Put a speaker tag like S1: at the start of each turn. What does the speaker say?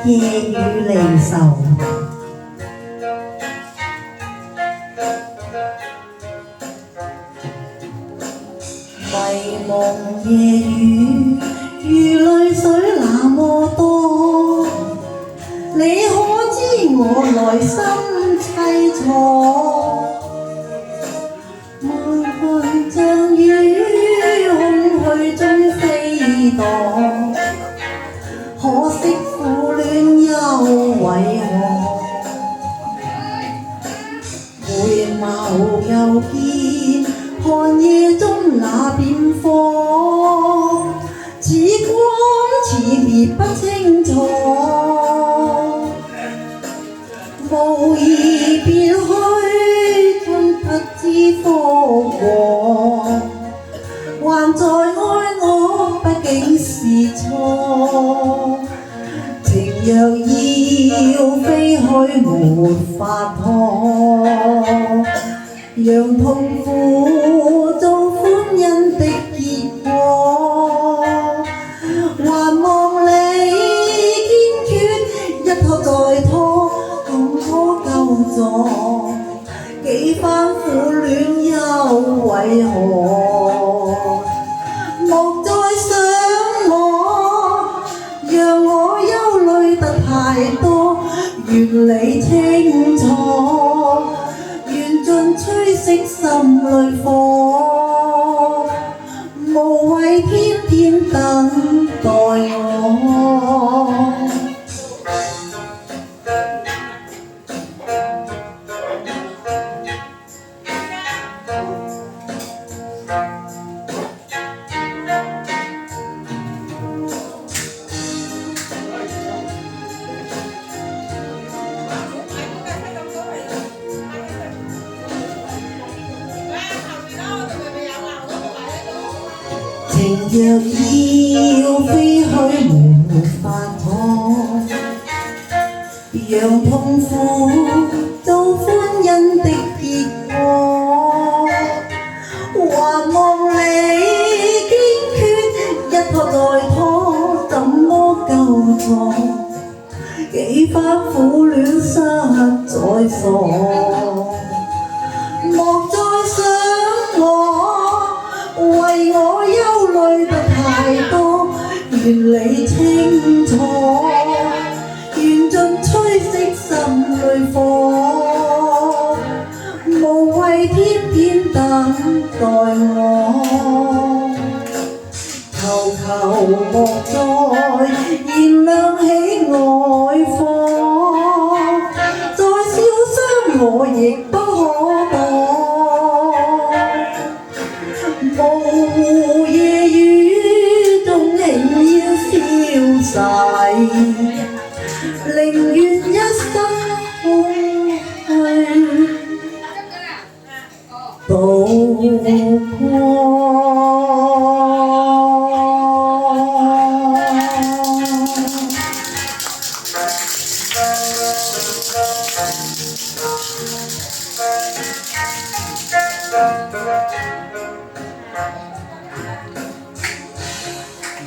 S1: 夜雨離愁。迷蒙夜雨，如淚水那麼多，你可知我內心凄楚？漫漫像雨，空虛中飛蕩，可惜苦戀又為何？回眸又見寒夜中那變化，似光似滅不清楚，無意別去，春不知復和，還在愛我畢竟是錯。情若要飛去沒法拖，讓痛苦做歡欣的結果。還望你堅決，一拖再拖，怎可救助？幾番苦戀又為何？莫再想我，讓我憂慮得太多。願你清楚，緣盡吹熄心裏火，無謂天天等待我。情若要飛去沒法拖，讓痛苦做歡欣的結果。還望你堅決，一拖再拖，怎麼救助？幾番苦戀實在傻，莫再想我，為我憂慮得太多。願你清楚，緣盡吹熄心裏火，無謂天天等待我。求求莫再燃亮起愛火，再燒傷我亦不可躲。無夜雨中輕煙消逝，寧願一生空虛度過。